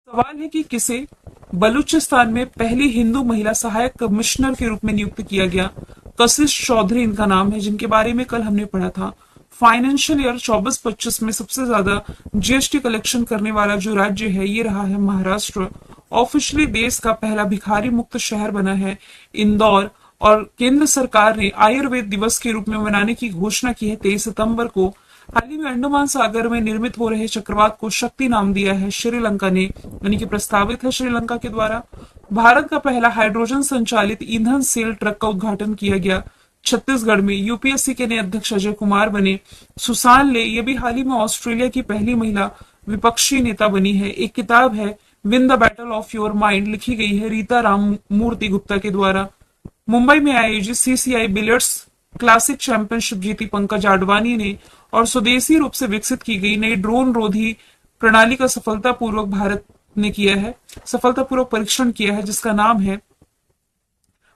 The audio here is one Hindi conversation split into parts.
सवाल है कि किसे बलूचिस्तान में पहली हिंदू महिला सहायक कमिश्नर के रूप में नियुक्त किया गया। कशिश चौधरी इनका नाम है, जिनके बारे में कल हमने पढ़ा था। फाइनेंशियल ईयर 24-25 में सबसे ज्यादा जीएसटी कलेक्शन करने वाला जो राज्य है ये रहा है महाराष्ट्र। ऑफिशियली देश का पहला भिखारी मुक्त शहर बना है इंदौर। और केंद्र सरकार ने आयुर्वेद दिवस के रूप में मनाने की घोषणा की है 23 सितंबर को। हाल ही में अंडमान सागर में निर्मित हो रहे चक्रवात को शक्ति नाम दिया है श्रीलंका ने, यानी कि प्रस्तावित है श्रीलंका के द्वारा। भारत का पहला हाइड्रोजन संचालित ईंधन सेल ट्रक का उद्घाटन किया गया छत्तीसगढ़ में। यूपीएससी के नए अध्यक्ष अजय कुमार बने। सुसान ले ये भी हाल ही में ऑस्ट्रेलिया की पहली महिला विपक्षी नेता बनी है। एक किताब है win the battle of your mind, लिखी गई है रीता राम मूर्ति गुप्ता के द्वारा। मुंबई में आयोजित सीसीआई बिलियर्ड्स क्लासिक चैंपियनशिप जीती पंकज आडवाणी ने। और स्वदेशी रूप से विकसित की गई नई ड्रोन रोधी प्रणाली का सफलतापूर्वक भारत ने किया है, सफलतापूर्वक परीक्षण किया है, जिसका नाम है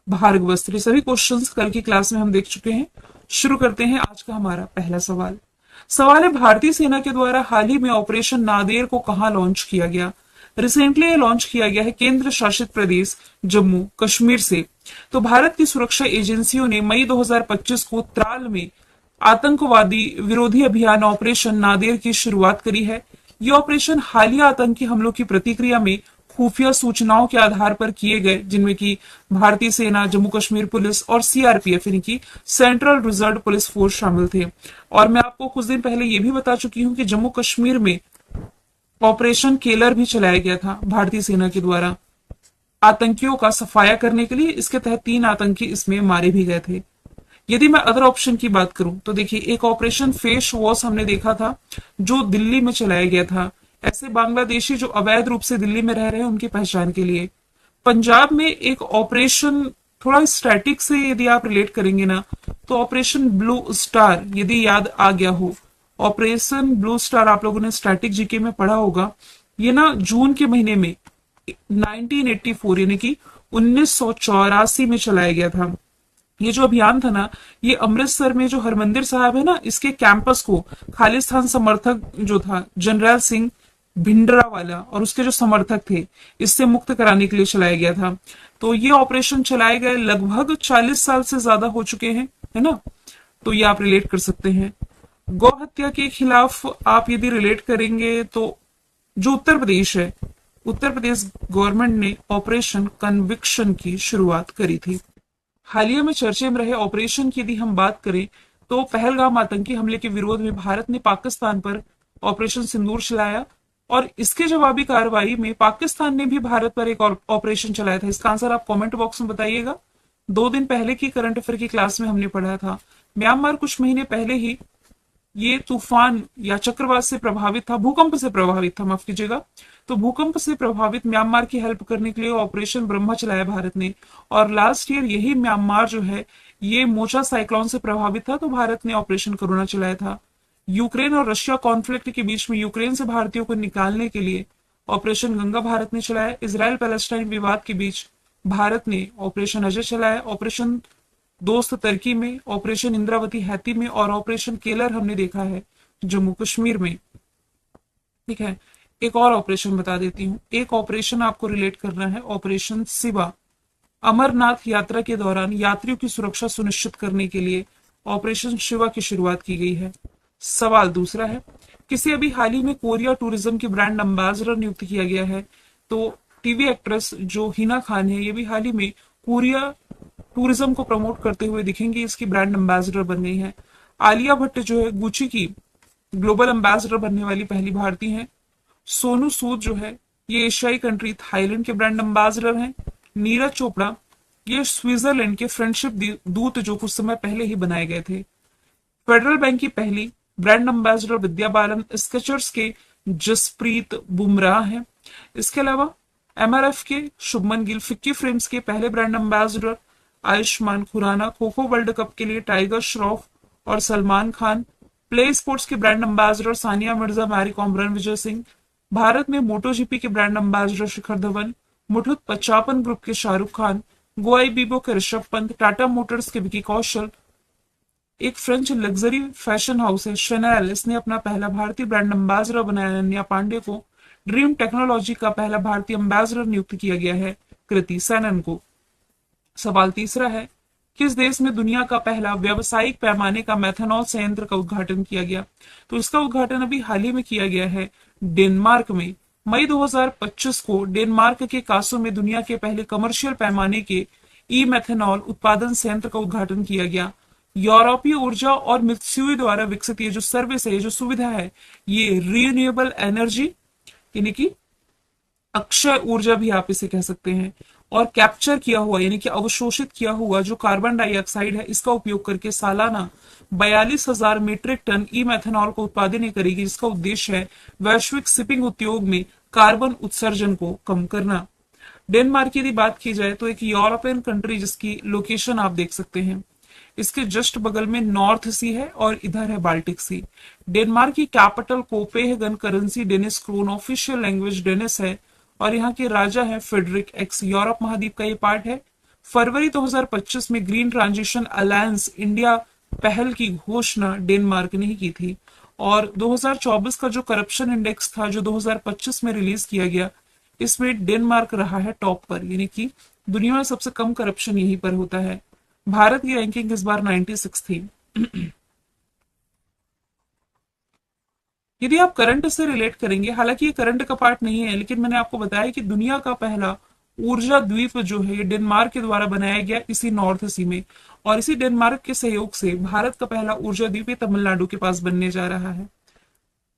भार्गवस्त्र। सभी क्वेश्चंस कल की क्लास में हम देख चुके हैं। शुरू करते हैं आज का हमारा पहला सवाल। सवाल है भारतीय सेना के द्वारा हाल ही में ऑपरेशन नादेर को कहां लॉन्च किया गया। रिसेंटली ये लॉन्च किया गया है केंद्र शासित प्रदेश जम्मू कश्मीर से। तो भारत की सुरक्षा एजेंसियों ने मई 2025 को त्राल में आतंकवादी विरोधी अभियान ऑपरेशन नादेर की शुरुआत करी है। ये ऑपरेशन हालिया आतंकी हमलों की प्रतिक्रिया में खुफिया सूचनाओं के आधार पर किए गए, जिनमें कि भारतीय सेना, जम्मू कश्मीर पुलिस और सीआरपीएफ यानी कि सेंट्रल रिजर्व पुलिस फोर्स शामिल थे। और मैं आपको कुछ दिन पहले ये भी बता चुकी हूं कि जम्मू कश्मीर में ऑपरेशन केलर भी चलाया गया था भारतीय सेना के द्वारा आतंकियों का सफाया करने के लिए। इसके तहत 3 आतंकी इसमें मारे भी गए थे। यदि मैं अदर ऑप्शन की बात करूं तो देखिए, एक ऑपरेशन फेस वॉश हमने देखा था जो दिल्ली में चलाया गया था, ऐसे बांग्लादेशी जो अवैध रूप से दिल्ली में रह रहे हैं उनकी पहचान के लिए। पंजाब में एक ऑपरेशन थोड़ा स्टैटिक से यदि आप रिलेट करेंगे ना, तो ऑपरेशन ब्लू स्टार यदि याद आ गया हो, ऑपरेशन ब्लू स्टार आप लोगों ने स्टैटिक जीके में पढ़ा होगा। ये ना जून के महीने में 1984 यानी कि 1984 में चलाया गया था। ये जो अभियान था ना, ये अमृतसर में जो हरमंदिर साहब है ना, इसके कैंपस को खालिस्तान समर्थक जो था जनरल सिंह भिंडरा वाला और उसके जो समर्थक थे, इससे मुक्त कराने के लिए चलाया गया था। तो ये ऑपरेशन चलाए गए लगभग 40 साल से ज्यादा हो चुके हैं, है ना। तो ये आप रिलेट कर सकते हैं। गौ हत्या के खिलाफ आप यदि रिलेट करेंगे तो जो उत्तर प्रदेश है, उत्तर प्रदेश गवर्नमेंट ने ऑपरेशन कन्विक्शन की शुरुआत करी थी। हालिया में चर्चे में रहे ऑपरेशन की यदि हम बात करें तो पहलगाम आतंकी हमले के विरोध में भारत ने पाकिस्तान पर ऑपरेशन सिंदूर चलाया। और इसके जवाबी कार्रवाई में पाकिस्तान ने भी भारत पर एक ऑपरेशन चलाया था। इसका आंसर आप कमेंट बॉक्स में बताइएगा। 2 दिन पहले की करंट अफेयर की क्लास में हमने पढ़ा था। म्यांमार कुछ महीने पहले ही ये तूफान या चक्रवात से प्रभावित था, भूकंप से प्रभावित था, माफ कीजिएगा। तो भूकंप से प्रभावित म्यांमार की हेल्प करने के लिए ऑपरेशन ब्रह्मा चलाया भारत ने। और लास्ट ईयर यही म्यांमार जो है ये मोचा साइक्लोन से प्रभावित था, तो भारत ने ऑपरेशन करुणा चलाया था। यूक्रेन और रशिया कॉन्फ्लिक्ट के बीच में यूक्रेन से भारतीयों को निकालने के लिए ऑपरेशन गंगा भारत ने चलाया। इसराइल पैलेस्टाइन विवाद के बीच भारत ने ऑपरेशन अजय चलाया। ऑपरेशन दोस्त टर्की में, ऑपरेशन इंद्रावती हैती में और ऑपरेशन केलर हमने देखा है जम्मू कश्मीर में। ठीक है, एक और ऑपरेशन बता देती हूँ। एक ऑपरेशन आपको रिलेट करना है, ऑपरेशन शिवा। अमरनाथ यात्रा के दौरान यात्रियों की सुरक्षा सुनिश्चित करने के लिए ऑपरेशन शिवा की शुरुआत की गई है। सवाल दूसरा है, किसे अभी हाल ही में कोरिया टूरिज्म की ब्रांड एम्बेसडर नियुक्त किया गया है। तो टीवी एक्ट्रेस जो हिना खान है, ये भी हाल ही में कोरिया टूरिज्म को प्रमोट करते हुए दिखेंगे, इसकी ब्रांड एम्बेसडर बन गई है। आलिया भट्ट जो है गुची की ग्लोबल एम्बेसडर बनने वाली पहली भारतीय है। सोनू सूद जो है ये एशियाई कंट्री थाईलैंड के ब्रांड एम्बेसडर हैं। नीरज चोपड़ा ये स्विट्जरलैंड के फ्रेंडशिप दूत जो कुछ समय पहले ही बनाए गए थे। फेडरल बैंक की पहली brand ambassador Vidya Balan Skechers के जसप्रीत बुमराह हैं। इसके अलावा एमआरएफ के शुभमन गिल, फिक्की फ्रेम्स के पहले brand ambassador Ayushman Khurana, kho kho world cup के लिए टाइगर श्रॉफ और सलमान खान, प्ले स्पोर्ट्स के ब्रांड एम्बेसडर सानिया मिर्जा, मैरी कॉम, रणविजय सिंह, भारत में मोटोजीपी के brand ambassador Shikhar Dhawan, Muthoot 55 group के शाहरुख खान, गोआई बीबो के ऋषभ पंत, टाटा मोटर्स के विकी कौशल, एक फ्रेंच लग्जरी फैशन हाउस है शनेल, इसने अपना पहला भारतीय ब्रांड एम्बेसडर बनाया अनन्या पांडे को, ड्रीम टेक्नोलॉजी का पहला भारतीय एम्बेसडर नियुक्त किया गया है कृति सेनन को। सवाल तीसरा है, किस देश में दुनिया का पहला व्यावसायिक पैमाने का मेथनॉल संयंत्र का उद्घाटन किया गया? तो इसका उद्घाटन अभी हाल ही में किया गया है डेनमार्क में। मई 2025 को डेनमार्क के कासो में दुनिया के पहले कमर्शियल पैमाने के ई मेथनॉल उत्पादन संयंत्र का उद्घाटन किया गया। यूरोपीय ऊर्जा और मित्सुई द्वारा विकसित ये जो सर्विस है, ये जो सुविधा है, ये रिन्यूएबल एनर्जी यानी कि अक्षय ऊर्जा भी आप इसे कह सकते हैं, और कैप्चर किया हुआ यानी कि अवशोषित किया हुआ जो कार्बन डाइऑक्साइड है, इसका उपयोग करके सालाना 42,000 मीट्रिक टन ई मेथनॉल का उत्पादन करेगी, जिसका उद्देश्य है वैश्विक शिपिंग उद्योग में कार्बन उत्सर्जन को कम करना। डेनमार्क की यदि बात की जाए तो एक यूरोपियन कंट्री जिसकी लोकेशन आप देख सकते हैं, इसके जस्ट बगल में नॉर्थ सी है और इधर है बाल्टिक सी। डेनमार्क की capital Copenhagen, currency Danish krone, official language Danish है और यहाँ के राजा है फ्रेडरिक एक्स। यूरोप महाद्वीप का ये पार्ट है। फरवरी 2025 में ग्रीन ट्रांजिशन अलायंस इंडिया पहल की घोषणा डेनमार्क ने ही की थी। और 2024 का जो करप्शन इंडेक्स था जो 2025 में रिलीज किया गया, इसमें डेनमार्क रहा है टॉप पर, यानी कि दुनिया में सबसे कम करप्शन यहीं पर होता है। भारत की रैंकिंग इस बार 96 थी। यदि आप करंट से रिलेट करेंगे, हालांकि ये करंट का पार्ट नहीं है, लेकिन मैंने आपको बताया कि दुनिया का पहला ऊर्जा द्वीप जो है ये डेनमार्क के द्वारा बनाया गया इसी नॉर्थ सी में, और इसी डेनमार्क के सहयोग से भारत का पहला ऊर्जा द्वीप तमिलनाडु के पास बनने जा रहा है।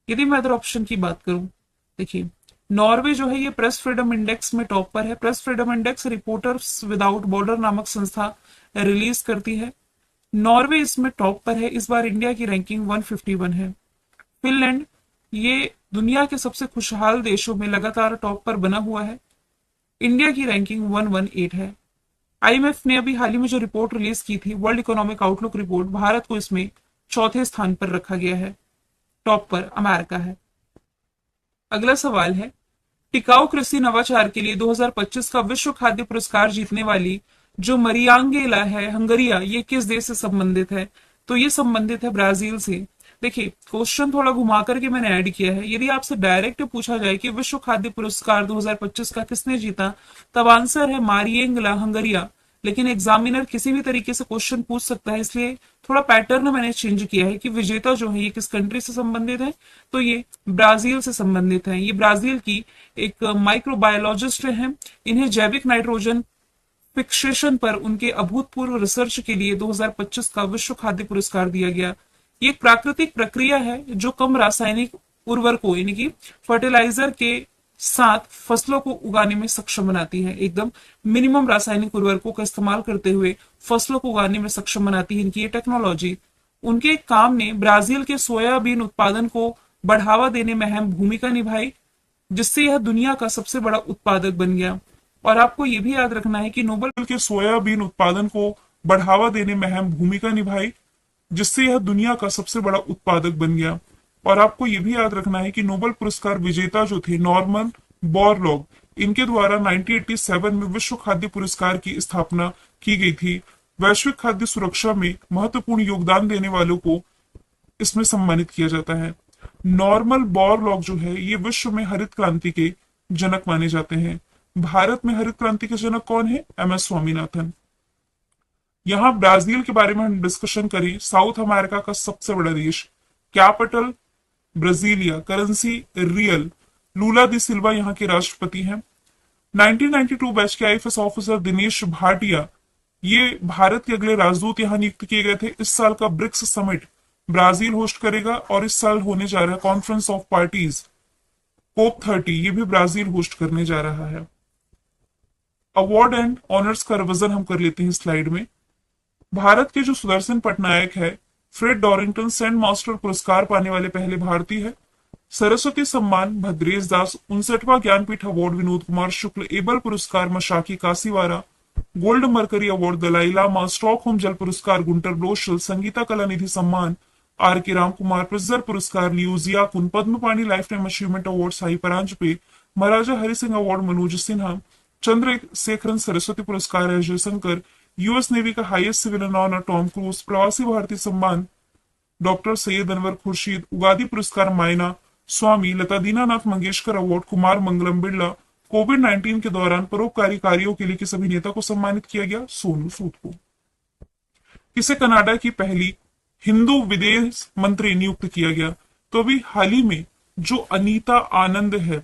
यदि मैं अदर ऑप्शन की बात करूं, देखिए नॉर्वे जो है ये प्रेस फ्रीडम इंडेक्स में टॉप पर है। Press freedom index reporters without border नामक संस्था रिलीज करती है। नॉर्वे इसमें टॉप पर है। इस बार इंडिया की रैंकिंग 151 है। फिनलैंड ये दुनिया के सबसे खुशहाल देशों में लगातार टॉप पर बना हुआ है। इंडिया की रैंकिंग 118 है। आईएमएफ ने अभी हाल ही में जो रिपोर्ट रिलीज की थी, world economic outlook report, Bharat को इसमें चौथे स्थान पर रखा गया है। टॉप पर अमेरिका है। अगला सवाल है, टिकाऊ कृषि नवाचार के लिए 2025 का विश्व खाद्य पुरस्कार जीतने वाली जो मरियांगेला है हंगरिया, ये किस देश से संबंधित है? तो ये संबंधित है ब्राजील से। देखिए क्वेश्चन थोड़ा घुमा करके मैंने ऐड किया है। यदि आपसे डायरेक्ट पूछा जाए कि विश्व खाद्य पुरस्कार 2025 का किसने जीता, तब आंसर है मारिएंगला हंगरिया। लेकिन एग्जामिनर किसी भी तरीके से क्वेश्चन पूछ सकता है, इसलिए थोड़ा पैटर्न मैंने चेंज किया है कि विजेता जो है ये किस कंट्री से संबंधित है, तो ये ब्राजील से संबंधित है। ये ब्राजील की एक माइक्रोबायोलॉजिस्ट है। इन्हें जैविक नाइट्रोजन फिक्सेशन पर उनके अभूतपूर्व रिसर्च के लिए 2025 का विश्व खाद्य पुरस्कार दिया गया। ये एक प्राकृतिक प्रक्रिया है जो कम रासायनिक उर्वरकों यानी कि फर्टिलाइजर के साथ फसलों को उगाने में सक्षम बनाती है। एकदम मिनिमम रासायनिक उर्वरकों का इस्तेमाल करते हुए फसलों को उगाने में सक्षम बनाती है इनकी ये टेक्नोलॉजी। उनके काम ने ब्राजील के सोयाबीन उत्पादन को बढ़ावा देने में अहम भूमिका निभाई, जिससे यह दुनिया का सबसे बड़ा उत्पादक बन गया। और आपको यह भी याद रखना है कि नोबेल के सोयाबीन उत्पादन को बढ़ावा देने में अहम भूमिका निभाई, जिससे यह दुनिया का सबसे बड़ा उत्पादक बन गया। और आपको यह भी याद रखना है कि नोबेल पुरस्कार विजेता जो थे नॉर्मन बोरलॉग, इनके द्वारा 1987 में विश्व खाद्य पुरस्कार की स्थापना की गई थी। वैश्विक खाद्य सुरक्षा में महत्वपूर्ण योगदान देने वालों को इसमें सम्मानित किया जाता है। नॉर्मन बोरलॉग जो है ये विश्व में हरित क्रांति के जनक माने जाते हैं। भारत में हरित क्रांति के जनक कौन है? एमएस स्वामीनाथन। यहां ब्राजील के बारे में हम डिस्कशन करें, साउथ अमेरिका का सबसे बड़ा देश, कैपिटल ब्राजीलिया, करेंसी रियल, लूला दी सिल्वा यहाँ के राष्ट्रपति हैं। 1992 बैच के आईएफएस ऑफिसर दिनेश भाटिया ये भारत के अगले राजदूत यहाँ नियुक्त किए गए थे। इस साल का ब्रिक्स समिट ब्राजील होस्ट करेगा और इस साल होने जा रहा है कॉन्फ्रेंस ऑफ पार्टीज कोप 30, ये भी ब्राजील होस्ट करने जा रहा है। अवार्ड एंड ऑनर्स का रिवीजन हम कर लेते हैं स्लाइड में। भारत के जो सुदर्शन पटनायक है, फ्रेड डॉरिंगटन सेंट मास्टर पुरस्कार पाने वाले पहले भारतीय है। सरस्वती सम्मान भद्रेश दास, 59वां ज्ञानपीठ अवार्ड विनोद कुमार शुक्ल, एबल पुरस्कार Masaki Kashiwara, gold mercury award Dalai Lama, Stockholm जल पुरस्कार गुंटर ब्रोशल, संगीता कला निधि सम्मान आर के राम कुमार, प्रिजर पुरस्कार लियो Jiakun, Padma Pani lifetime achievement award Sai Paranjpye, Maharaja Hari Singh award Manoj Sinha, Chandrasekaran Saraswati पुरस्कार है जयशंकर, यूएस नेवी का highest civilian honour Tom Cruise, Pravasi Bharatiya Samman doctor Syed Anwar Khurshid, Ugadi पुरस्कार मायना स्वामी लता दीनानाथ मंगेशकर अवार्ड, कुमार मंगलम बिरला। कोविड-19 के दौरान परोपकारी कार्यों के लिए किस अभिनेता को सम्मानित किया गया? सोनू सूद को। किसे कनाडा की पहली हिंदू विदेश मंत्री नियुक्त किया गया? तो अभी हाल ही में जो अनीता आनंद है,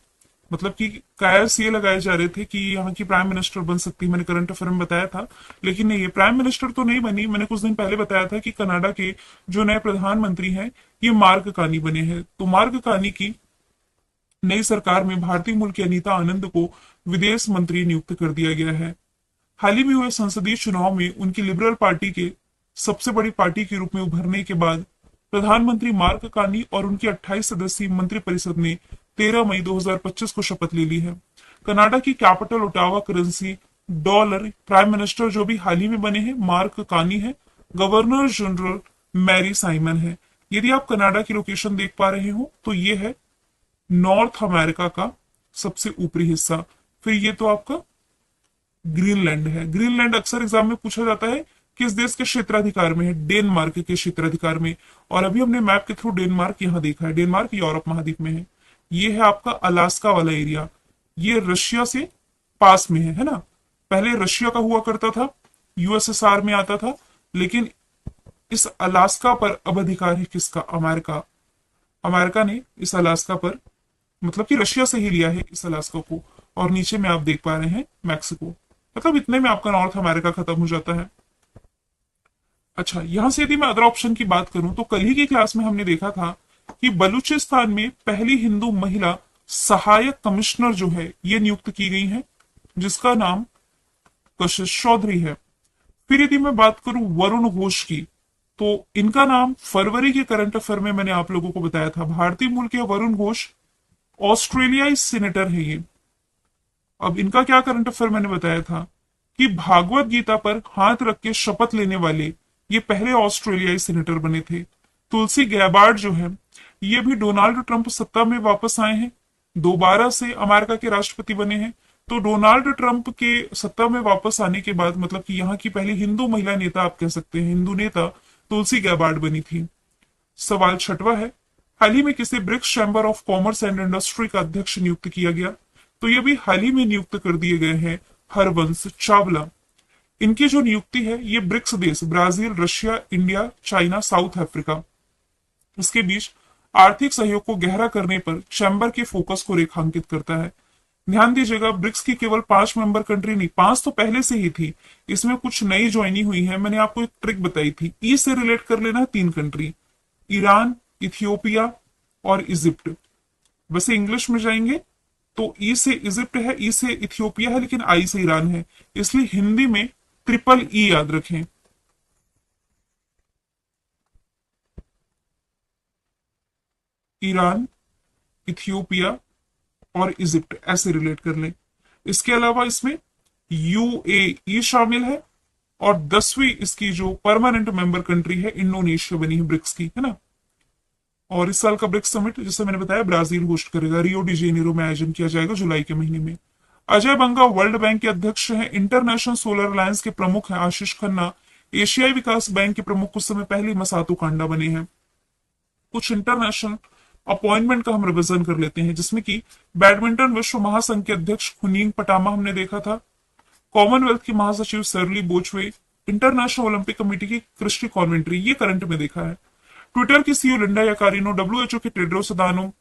मतलब कि कयास ये लगाए जा रहे थे कि यहाँ की प्राइम मिनिस्टर बन सकती है, मैंने करंट अफेयर में बताया था, लेकिन नहीं, ये प्राइम मिनिस्टर तो नहीं बनी। मैंने कुछ दिन पहले बताया था कि कनाडा के जो नए प्रधानमंत्री हैं ये मार्क कार्नी बने हैं। तो मार्क कार्नी की नई सरकार में भारतीय मूल की अनीता आनंद को विदेश मंत्री नियुक्त कर दिया गया है। हाल ही में हुए संसदीय चुनाव में उनकी लिबरल पार्टी के सबसे बड़ी पार्टी के रूप में उभरने के बाद प्रधानमंत्री मार्क कार्नी और उनकी 28 सदस्यीय मंत्रिपरिषद ने 13 मई 2025 को शपथ ले ली है। कनाडा की capital Ottawa, currency dollar. Prime minister जो भी हाल ही में बने हैं मार्क कार्नी है। गवर्नर जनरल मैरी साइमन है। यदि आप कनाडा की लोकेशन देख पा रहे हो तो ये है नॉर्थ अमेरिका का सबसे ऊपरी हिस्सा। फिर ये तो आपका ग्रीनलैंड है। ग्रीनलैंड अक्सर एग्जाम में पूछा जाता है किस देश के क्षेत्राधिकार में है? डेनमार्क के क्षेत्राधिकार में। और अभी हमने मैप के थ्रू डेनमार्क यहाँ देखा है। डेनमार्क यूरोप महाद्वीप में है। ये है आपका अलास्का वाला एरिया। ये रशिया से पास में है ना? पहले रशिया का हुआ करता था, यूएसएसआर में आता था, लेकिन इस अलास्का पर अब अधिकार है किसका? अमेरिका। अमेरिका ने इस अलास्का पर, मतलब कि रशिया से ही लिया है इस अलास्का को। और नीचे में आप देख पा रहे हैं मैक्सिको। मतलब इतने में आपका नॉर्थ अमेरिका खत्म हो जाता है। अच्छा, यहां से यदि मैं अदर ऑप्शन की बात करूं तो कल ही की क्लास में हमने देखा था कि बलूचिस्तान में पहली हिंदू महिला सहायक कमिश्नर जो है ये नियुक्त की गई है, जिसका नाम कशिश चौधरी है। फिर यदि मैं बात करूं वरुण घोष की, तो इनका नाम फरवरी के करंट अफेयर में मैंने आप लोगों को बताया था। भारतीय मूल के वरुण घोष ऑस्ट्रेलियाई सीनेटर है ये। अब इनका क्या करंट अफेयर मैंने बताया था कि भागवत गीता पर हाथ रख के शपथ लेने वाले ये पहले ऑस्ट्रेलियाई सीनेटर बने थे। तुलसी गैबार्ड जो है ये भी डोनाल्ड ट्रंप सत्ता में वापस आए हैं, दोबारा से अमेरिका के राष्ट्रपति बने हैं। तो डोनाल्ड ट्रंप के सत्ता में वापस आने के बाद, मतलब कि यहाँ की पहली हिंदू महिला नेता आप कह सकते हैं, हिंदू नेता तुलसी गैबार्ड बनी थी। सवाल छठवा है, हाल ही में किसे BRICS chamber of commerce and industry का अध्यक्ष नियुक्त किया गया? तो ये भी हाल ही में नियुक्त कर दिए गए हैं हरवंश चावला। इनकी जो नियुक्ति है ये ब्रिक्स देश Brazil, Russia, India, China, south Africa, इसके बीच आर्थिक सहयोग को गहरा करने पर चैम्बर के फोकस को रेखांकित करता है। ध्यान दीजिएगा, ब्रिक्स की केवल 5 मेंबर कंट्री नहीं, 5 तो पहले से ही थी, इसमें कुछ नई ज्वाइनिंग हुई है। मैंने आपको एक ट्रिक बताई थी, ई से रिलेट कर लेना है 3 कंट्री, ईरान, इथियोपिया और इजिप्ट। वैसे इंग्लिश में जाएंगे तो ई से इजिप्ट है, ई से इथियोपिया है, लेकिन आई से ईरान है, इसलिए हिंदी में ट्रिपल ई याद रखें। ईरान, इथियोपिया और इजिप्ट ऐसे रिलेट कर लें। इसके अलावा इसमें यूएई शामिल है और 10वीं इसकी जो परमानेंट मेंबर कंट्री है इंडोनेशिया बनी है ब्रिक्स की, है ना। और इस साल का ब्रिक्स समिट जैसे मैंने बताया ब्राजील होस्ट करेगा, रियो डी जेनेरो में आयोजन किया जाएगा जुलाई के महीने में। अजय बंगा वर्ल्ड बैंक के अध्यक्ष हैं। इंटरनेशनल सोलर अलायंस के प्रमुख हैं आशीष खन्ना। एशियाई विकास बैंक के प्रमुख कुछ समय पहले मसातु कांडा बने हैं। कुछ इंटरनेशनल अपॉइंटमेंट का हम रिविजन कर लेते हैं, जिसमें कि बैडमिंटन विश्व महासंघ के अध्यक्ष खुनींग पटामा हमने देखा था, कॉमनवेल्थ के महासचिव सरली बोचवे, इंटरनेशनल ओलंपिक कमेटी की क्रिस्टी कॉन्वेंट्री, ये करंट में देखा है। ट्विटर की सीईओ लिंडा याकारिनो, डब्ल्यूएचओ के Tedros अदानोम,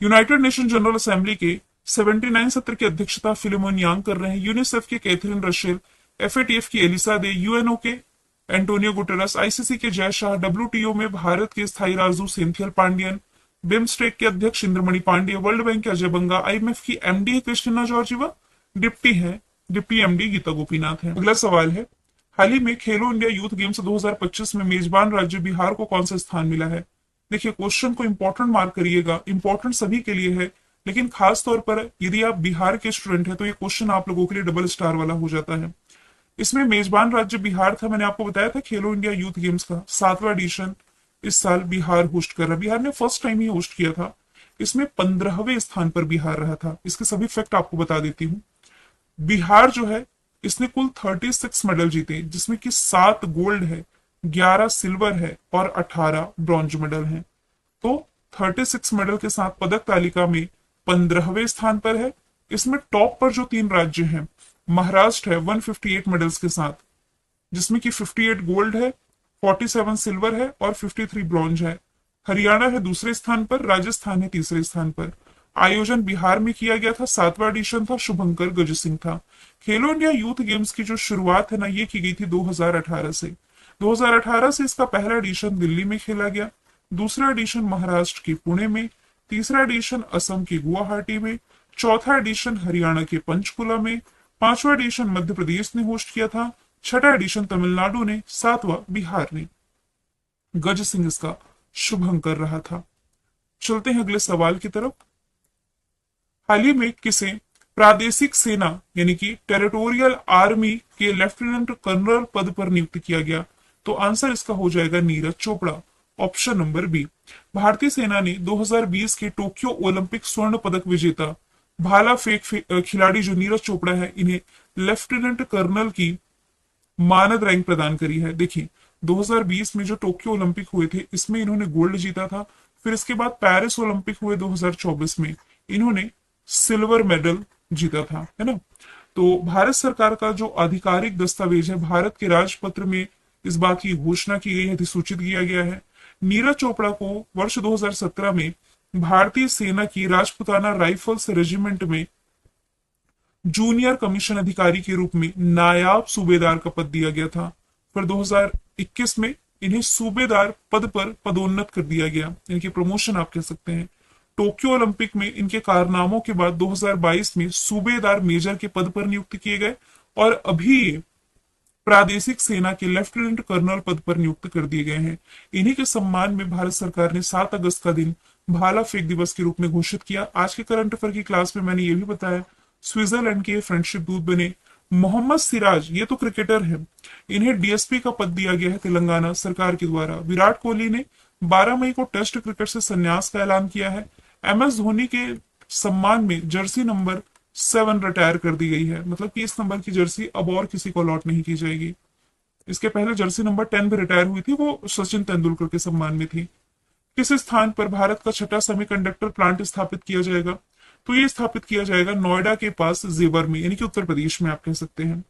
United nation general assembly के 79 सत्र की अध्यक्षता फिलिमोन यांग कर रहे हैं। यूनिसेफ के कैथरीन रशेल, एफएटीएफ की एलिसा दे, यूएनओ के एंटोनियो गुटेरस, आईसीसी के जय शाह, डब्ल्यूटीओ में भारत के स्थायी राजदूत सेंथियल पांडियन, बिम्स्टेक के अध्यक्ष इंद्रमणि पांडे, वर्ल्ड बैंक के अजय बंगा, आईएमएफ की एमडी है Kristalina Georgieva, deputy MD Gita Gopinath है। अगला सवाल है, हाल ही में खेलो इंडिया यूथ गेम्स 2025 में मेजबान राज्य बिहार को कौन सा स्थान मिला है? देखिए, क्वेश्चन को इंपॉर्टेंट मार्क करिएगा, इंपॉर्टेंट सभी के लिए है, लेकिन खास तौर पर यदि आप बिहार के स्टूडेंट हैं तो ये क्वेश्चन आप लोगों के लिए डबल स्टार वाला हो जाता है। इसमें मेजबान राज्य बिहार था। मैंने आपको बताया था खेलो इंडिया यूथ गेम्स का 7वां एडिशन इस साल बिहार होस्ट कर रहा। बिहार ने फर्स्ट टाइम ही होस्ट किया था। इसमें 15वें स्थान पर बिहार रहा था। इसके सभी फैक्ट आपको बता देती हूँ। बिहार जो है इसने कुल 36 मेडल जीते, जिसमें कि 7 गोल्ड है, 11 सिल्वर है और 18 ब्रॉन्ज मेडल हैं। तो 36 मेडल के साथ पदक तालिका में 15वें स्थान पर है। इसमें टॉप पर जो 3 राज्य हैं, महाराष्ट्र है 158 मेडल्स के साथ, जिसमें कि 58 गोल्ड है, 47 सिल्वर है और 53 ब्रॉन्ज है। हरियाणा है दूसरे स्थान पर, राजस्थान है तीसरे स्थान पर। आयोजन बिहार में किया गया था, 7वां एडिशन था, शुभंकर गज सिंह था। खेलो इंडिया यूथ गेम्स की जो शुरुआत है ना, ये की गई थी 2018 से। 2018 से इसका पहला एडिशन दिल्ली में खेला गया, दूसरा एडिशन महाराष्ट्र के पुणे में, तीसरा एडिशन असम के गुवाहाटी में, चौथा एडिशन हरियाणा के पंचकुला में, 5वां एडिशन मध्य प्रदेश ने होस्ट किया था, 6ठा एडिशन तमिलनाडु ने, 7वां बिहार ने। गज सिंह इसका शुभंकर रहा था। चलते हैं अगले सवाल की तरफ। हाल ही में किसे प्रादेशिक सेना यानी कि टेरिटोरियल आर्मी के लेफ्टिनेंट कर्नल पद पर नियुक्त किया गया? तो आंसर इसका हो जाएगा Neeraj Chopra, option number B. भारतीय सेना ने 2020 के टोक्यो ओलंपिक स्वर्ण पदक विजेता भाला फेंक खिलाड़ी जो नीरज चोपड़ा है, इन्हें लेफ्टिनेंट कर्नल की मानद रैंक प्रदान करी है। देखिए 2020 में जो टोक्यो ओलंपिक हुए थे, इसमें इन्होंने गोल्ड जीता था। फिर इसके बाद पेरिस ओलंपिक हुए 2024 में, इन्होंने सिल्वर मेडल जीता था, है ना। तो भारत सरकार का जो आधिकारिक दस्तावेज है, भारत के राजपत्र में इस बात की घोषणा की गई है, अधिसूचित किया गया है। नीरज चोपड़ा को वर्ष 2017 में भारतीय सेना की राजपुताना राइफल्स रेजिमेंट में जूनियर कमीशन अधिकारी के रूप में नायाब सूबेदार का पद दिया गया था। फिर 2021 में इन्हें सूबेदार पद पर पदोन्नत कर दिया गया, इनकी प्रमोशन आप कह सकते हैं। टोक्यो ओलंपिक में इनके कारनामों के बाद 2022 में सूबेदार मेजर के पद पर नियुक्त किए गए और अभी ये प्रादेशिक सेना के लेफ्टिनेंट कर्नल पद पर नियुक्त कर दिए गए हैं। इन्हीं के सम्मान में भारत सरकार ने 7 अगस्त का दिन भाला फेंक दिवस के रूप में घोषित किया। आज के करंट अफेयर की क्लास में मैंने ये भी बताया, स्विट्जरलैंड के फ्रेंडशिप दूत बने मोहम्मद सिराज, ये तो क्रिकेटर है, इन्हें डीएसपी का पद दिया गया है तेलंगाना सरकार के द्वारा। विराट कोहली ने 12 मई को टेस्ट क्रिकेट से संन्यास का ऐलान किया है। एमएस धोनी के सम्मान में जर्सी नंबर 7 रिटायर कर दी गई है, मतलब कि इस नंबर की जर्सी अब और किसी को अलॉट नहीं की जाएगी। इसके पहले जर्सी नंबर 10 भी रिटायर हुई थी, वो सचिन तेंदुलकर के सम्मान में थी। किस स्थान पर भारत का 6ठा सेमीकंडक्टर प्लांट स्थापित किया जाएगा? तो ये स्थापित किया जाएगा नोएडा के पास जेवर में, यानी कि उत्तर प्रदेश में आप कह सकते हैं।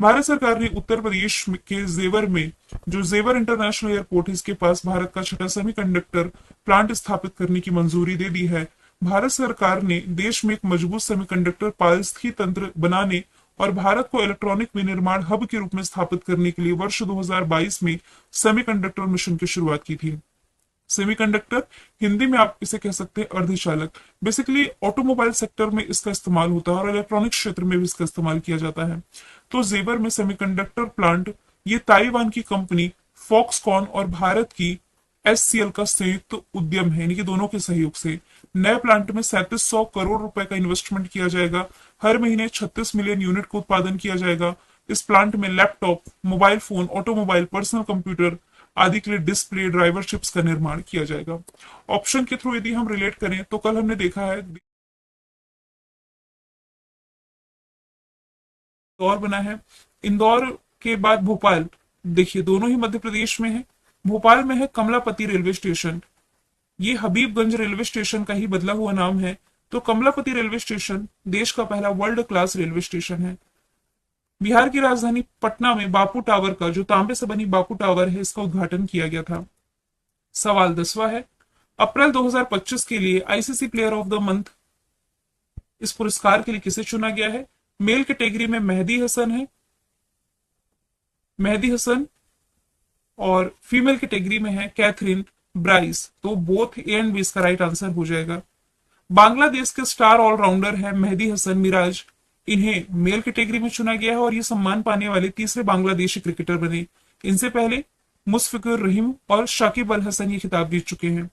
भारत सरकार ने उत्तर प्रदेश के जेवर में जो जेवर इंटरनेशनल एयरपोर्ट है, इसके पास भारत का 6ठा सेमीकंडक्टर प्लांट स्थापित करने की मंजूरी दे दी है। भारत सरकार ने देश में एक मजबूत सेमीकंडक्टर पारिस्थितिकी तंत्र बनाने और भारत को इलेक्ट्रॉनिक विनिर्माण हब के रूप में स्थापित करने के लिए वर्ष 2022 में सेमीकंडक्टर मिशन की शुरुआत की थी। सेमीकंडक्टर हिंदी में आप इसे कह सकते हैं अर्धचालक। बेसिकली ऑटोमोबाइल सेक्टर में इसका इस्तेमाल होता है और इलेक्ट्रॉनिक क्षेत्र में भी इसका इस्तेमाल किया जाता है। तो जेवर में सेमीकंडक्टर प्लांट ये ताइवान की कंपनी फॉक्सकॉन और भारत की एससीएल का संयुक्त उद्यम है, यानी कि दोनों के सहयोग से। नए प्लांट में 3700 करोड़ रुपए का इन्वेस्टमेंट किया जाएगा। हर महीने 36 मिलियन यूनिट का उत्पादन किया जाएगा। इस प्लांट में laptop, mobile phone, automobile, personal computer आदि के लिए डिस्प्ले, ड्राइवर चिप्स का निर्माण किया जाएगा। ऑप्शन के थ्रू यदि हम रिलेट करें तो कल हमने देखा है इंदौर बना है, इंदौर के बाद भोपाल, देखिए दोनों ही मध्य प्रदेश में है। भोपाल में है कमलापति रेलवे स्टेशन, ये हबीबगंज रेलवे स्टेशन का ही बदला हुआ नाम है। तो कमलापति रेलवे स्टेशन देश का पहला वर्ल्ड क्लास रेलवे स्टेशन है। बिहार की राजधानी पटना में बापू टावर का, जो तांबे से बनी बापू टावर है, इसका उद्घाटन किया गया था। सवाल 10वां है, अप्रैल 2025 के लिए ICC player of the month इस पुरस्कार के लिए किसे चुना गया है? मेल कैटेगरी में मेहदी हसन है, मेहदी हसन, और फीमेल कैटेगरी में है कैथरीन ब्राइस। तो बोथ ए एंड बी इसका राइट आंसर हो जाएगा। बांग्लादेश के स्टार ऑलराउंडर है मेहदी हसन मिराज, इन्हें मेल कैटेगरी में चुना गया है और ये सम्मान पाने वाले तीसरे बांग्लादेशी क्रिकेटर बने। इनसे पहले मुशफिकुर रहीम और शाकिब अल हसन ये खिताब जीत चुके हैं।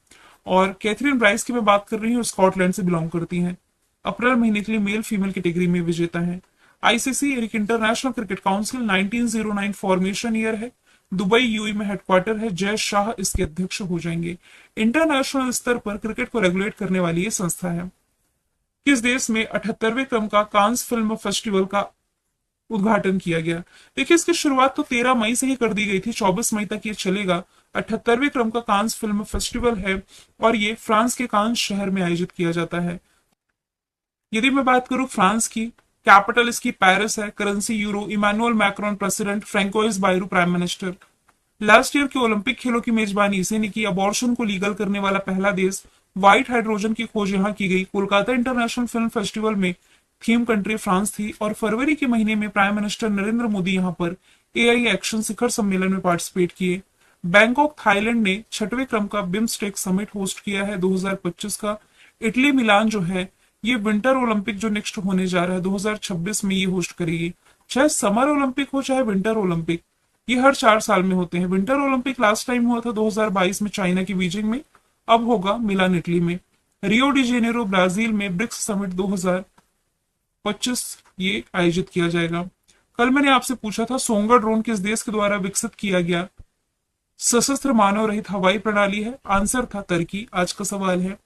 और कैथरीन ब्राइस की मैं बात कर रही हूँ, स्कॉटलैंड से बिलोंग करती हैं। अप्रैल महीने के लिए मेल फीमेल कैटेगरी में विजेता है। आईसीसी यानी कि international cricket council 1909 formation year है। दुबई यूएई में हेडक्वार्टर है। जय शाह इसके अध्यक्ष हो जाएंगे। इंटरनेशनल स्तर पर क्रिकेट को रेगुलेट करने वाली ये संस्था है। किस देश में 78वें क्रम का कांस फिल्म फेस्टिवल का उद्घाटन किया गया। देखिए इसकी शुरुआत तो 13 मई से ही कर दी गई थी, 24 मई तक ये चलेगा। 78वें क्रम का कांस फिल्म फेस्टिवल है और ये फ्रांस के कांस शहर में आयोजित किया जाता है। यदि मैं बात करूं फ्रांस की, कैपिटल इसकी पेरिस है, currency euro, Emmanuel Macron president, Francois Bayrou prime minister. Last year के ओलंपिक खेलों की मेजबानी इसी ने की। अबॉर्शन को लीगल करने वाला पहला देश, व्हाइट हाइड्रोजन की खोज यहां की गई। कोलकाता इंटरनेशनल फिल्म फेस्टिवल में थीम कंट्री फ्रांस थी और फरवरी के महीने में प्राइम मिनिस्टर नरेंद्र मोदी यहां पर एआई एक्शन शिखर सम्मेलन में पार्टिसिपेट किए। बैंकॉक थाईलैंड ने 6वें क्रम का बिम्स्टेक समिट होस्ट किया है 2025 का। इटली मिलान जो है ये विंटर ओलंपिक जो नेक्स्ट होने जा रहा है 2026 में ये होस्ट करेगी। चाहे समर ओलंपिक हो चाहे विंटर ओलंपिक, ये हर 4 साल में होते हैं। विंटर ओलंपिक लास्ट टाइम हुआ था 2022 में चाइना की बीजिंग में, अब होगा मिलान इटली में। रियो डी जेनेरो ब्राजील में ब्रिक्स समिट 2025 ये आयोजित किया जाएगा। कल मैंने आपसे पूछा था सोंगा ड्रोन किस देश के द्वारा विकसित किया गया सशस्त्र मानव रहित हवाई प्रणाली है, आंसर था तुर्की। आज का सवाल है